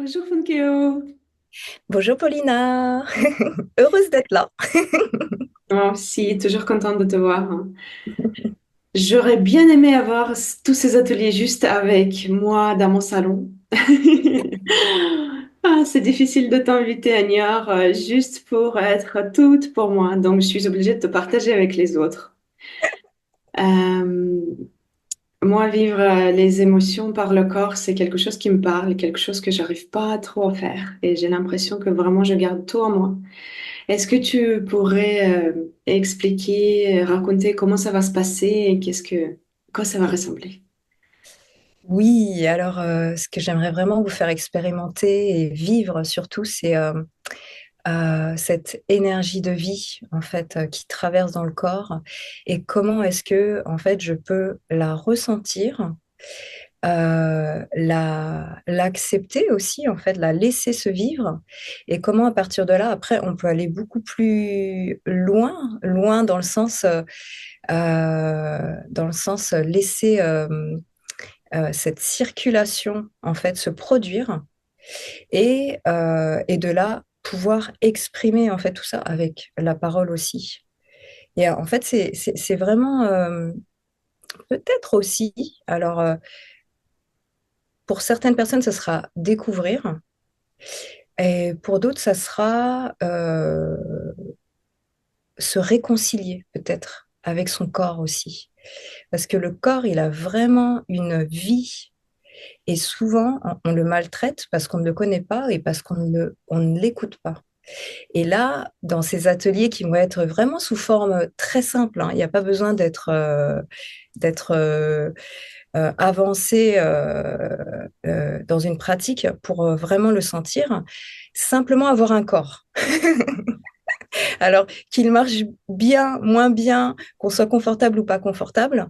Bonjour Funkeo. Bonjour Paulina, heureuse d'être là. Moi aussi, toujours contente de te voir, hein. J'aurais bien aimé avoir tous ces ateliers juste avec moi dans mon salon. Ah, c'est difficile de t'inviter à Niort juste pour être toute pour moi, donc je suis obligée de te partager avec les autres. Euh, Moi, vivre les émotions par le corps, c'est quelque chose qui me parle, quelque chose que j'arrive pas trop à faire, et j'ai l'impression que vraiment je garde tout en moi. Est-ce que tu pourrais expliquer, raconter comment ça va se passer et quoi ça va ressembler? Oui, alors ce que j'aimerais vraiment vous faire expérimenter et vivre surtout, c'est cette énergie de vie en fait qui traverse dans le corps et comment est-ce que en fait je peux la ressentir, l'accepter aussi en fait, la laisser se vivre et comment à partir de là après on peut aller beaucoup plus loin dans le sens laisser cette circulation en fait se produire et de là pouvoir exprimer en fait tout ça avec la parole aussi. Et en fait c'est vraiment peut-être aussi alors pour certaines personnes ça sera découvrir et pour d'autres ça sera se réconcilier peut-être avec son corps aussi parce que le corps il a vraiment une vie. Et souvent, on le maltraite parce qu'on ne le connaît pas et parce on ne l'écoute pas. Et là, dans ces ateliers qui vont être vraiment sous forme très simple, hein, il n'y a pas besoin d'être avancé dans une pratique pour vraiment le sentir. Simplement avoir un corps. Alors, qu'il marche bien, moins bien, qu'on soit confortable ou pas confortable,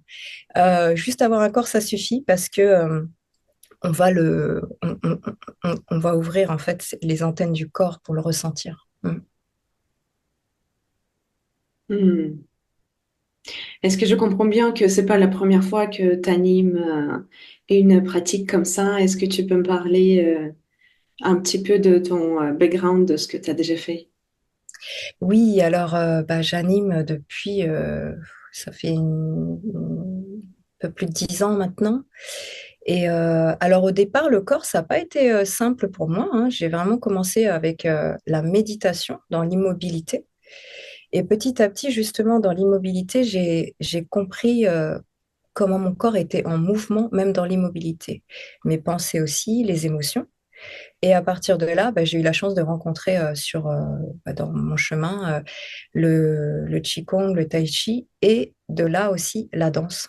juste avoir un corps, ça suffit parce que on va on va ouvrir en fait les antennes du corps pour le ressentir. Mm. Hmm. Est-ce que je comprends bien que c'est pas la première fois que tu animes une pratique comme ça? Est-ce que tu peux me parler un petit peu de ton background, de ce que tu as déjà fait? Oui, alors bah, j'anime depuis, ça fait un peu plus de 10 ans maintenant. Et alors au départ, le corps, ça n'a pas été simple pour moi, hein. J'ai vraiment commencé avec la méditation dans l'immobilité. Et petit à petit, justement, dans l'immobilité, j'ai compris comment mon corps était en mouvement, même dans l'immobilité. Mes pensées aussi, les émotions. Et à partir de là, bah, j'ai eu la chance de rencontrer dans mon chemin le Qigong, le Tai Chi et de là aussi la danse.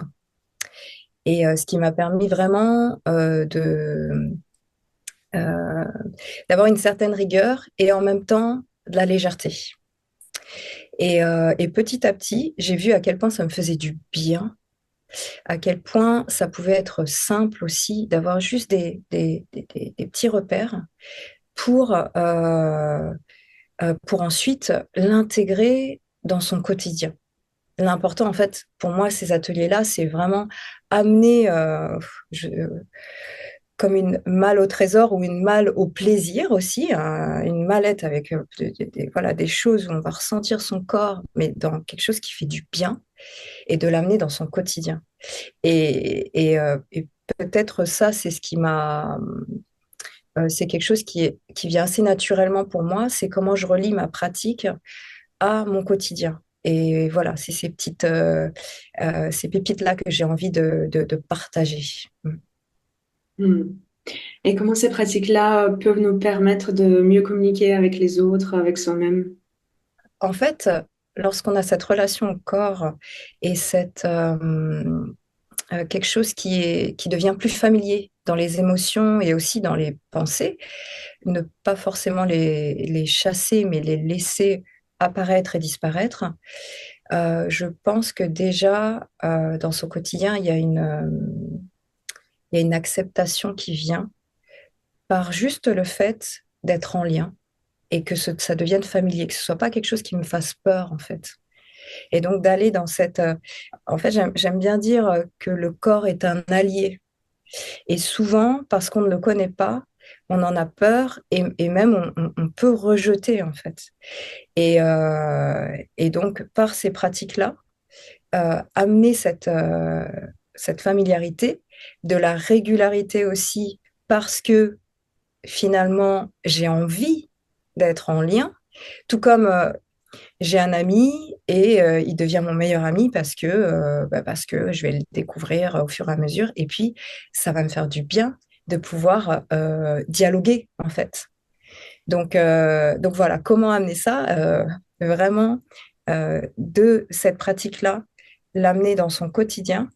Et ce qui m'a permis vraiment euh, d'avoir une certaine rigueur et en même temps de la légèreté. Et petit à petit, j'ai vu à quel point ça me faisait du bien, à quel point ça pouvait être simple aussi d'avoir juste des petits repères pour, pour ensuite l'intégrer dans son quotidien. L'important, en fait, pour moi, ces ateliers-là, c'est vraiment amener je- comme une malle au trésor ou une malle au plaisir aussi, hein, une mallette avec voilà, des choses où on va ressentir son corps, mais dans quelque chose qui fait du bien et de l'amener dans son quotidien. Et peut-être ça, c'est ce qui m'a c'est quelque chose qui vient assez naturellement pour moi, c'est comment je relie ma pratique à mon quotidien. Et voilà, c'est ces pépites-là que j'ai envie de partager. Mm. Hmm. Et comment ces pratiques-là peuvent nous permettre de mieux communiquer avec les autres, avec soi-même? En fait, lorsqu'on a cette relation au corps et quelque chose qui devient plus familier dans les émotions et aussi dans les pensées, ne pas forcément les chasser, mais les laisser apparaître et disparaître. Je pense que déjà, dans son quotidien, il y a une acceptation qui vient par juste le fait d'être en lien et que ça devienne familier, que ce soit pas quelque chose qui me fasse peur, en fait. Et donc d'aller dans en fait, j'aime bien dire que le corps est un allié. Et souvent, parce qu'on ne le connaît pas, on en a peur et même on peut rejeter en fait. Et donc, par ces pratiques-là, amener cette familiarité, de la régularité aussi, parce que finalement, j'ai envie d'être en lien, tout comme j'ai un ami et il devient mon meilleur ami parce que je vais le découvrir au fur et à mesure. Et puis, ça va me faire du bien de pouvoir dialoguer, en fait. Donc voilà, comment amener ça vraiment de cette pratique-là, l'amener dans son quotidien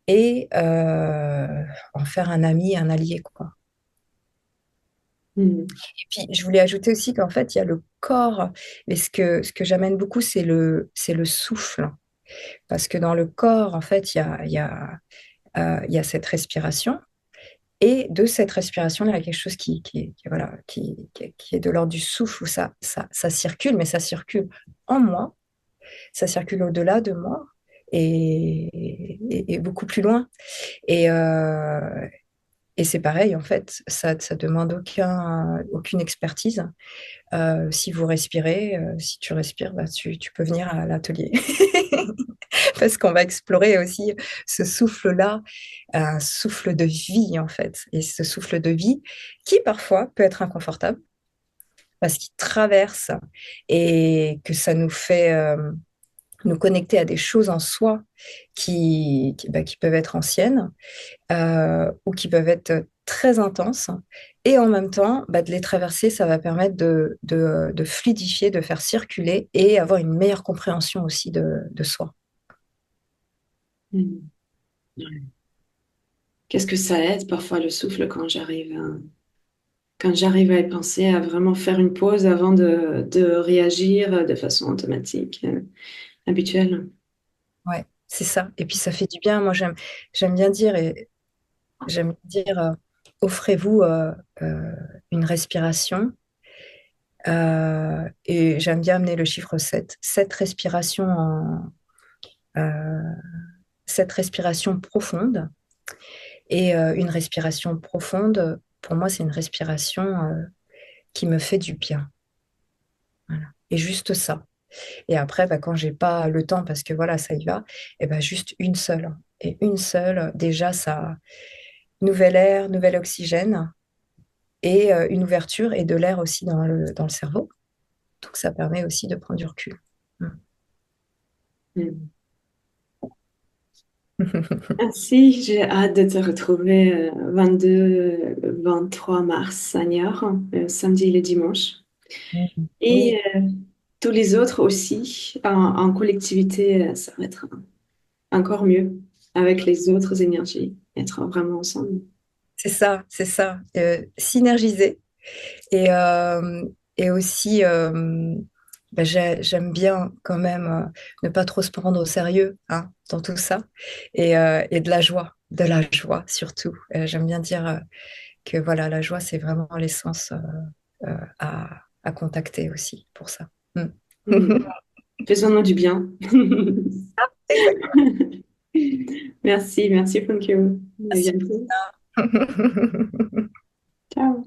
et en faire un ami, un allié, quoi. Hmm. Et puis, je voulais ajouter aussi qu'en fait, il y a le corps, et ce que j'amène beaucoup, c'est le souffle. Parce que dans le corps, en fait, il y a cette respiration. Et de cette respiration-là, il y a quelque chose voilà, qui est de l'ordre du souffle, où ça circule, mais ça circule en moi, ça circule au-delà de moi et beaucoup plus loin. Et, euh, et c'est pareil, en fait, ça demande aucune expertise. Si vous respirez, si tu respires, bah, tu peux venir à l'atelier. Parce qu'on va explorer aussi ce souffle-là, un souffle de vie, en fait. Et ce souffle de vie qui, parfois, peut être inconfortable parce qu'il traverse et que ça nous fait nous connecter à des choses en soi qui peuvent être anciennes ou qui peuvent être très intenses. Et en même temps, bah, de les traverser, ça va permettre de fluidifier, de faire circuler et avoir une meilleure compréhension aussi de soi. Hmm. Qu'est-ce que ça aide parfois le souffle quand j'arrive à y penser, à vraiment faire une pause avant de réagir de façon automatique, habituelle. Ouais, c'est ça. Et puis ça fait du bien. Moi, j'aime bien dire, offrez-vous euh, une respiration. Et j'aime bien amener le chiffre 7. Euh, cette respiration profonde. Et une respiration profonde, pour moi, c'est une respiration qui me fait du bien. Voilà. Et juste ça. Et après, bah, quand j'ai pas le temps, parce que voilà, ça y va, et ben juste une seule. Et une seule, déjà, ça, nouvel air, nouvel oxygène et une ouverture et de l'air aussi dans le cerveau. Donc, ça permet aussi de prendre du recul. Mm. Hmm. Merci, j'ai hâte de te retrouver 22-23 mars à Niort, samedi et le dimanche. Mm. Et Oui, tous les autres aussi, en collectivité, ça va être encore mieux avec les autres énergies, être vraiment ensemble. c'est ça, c'est ça. Synergiser. Et aussi, bah, j'aime bien quand même ne pas trop se prendre au sérieux hein, dans tout ça. Et de la joie surtout. J'aime bien dire que voilà, la joie, c'est vraiment l'essence à contacter aussi pour ça. Mm. Hmm. Faisons-nous du bien. Exactement. Merci, merci Funkyo. À Merci. bientôt. Ciao.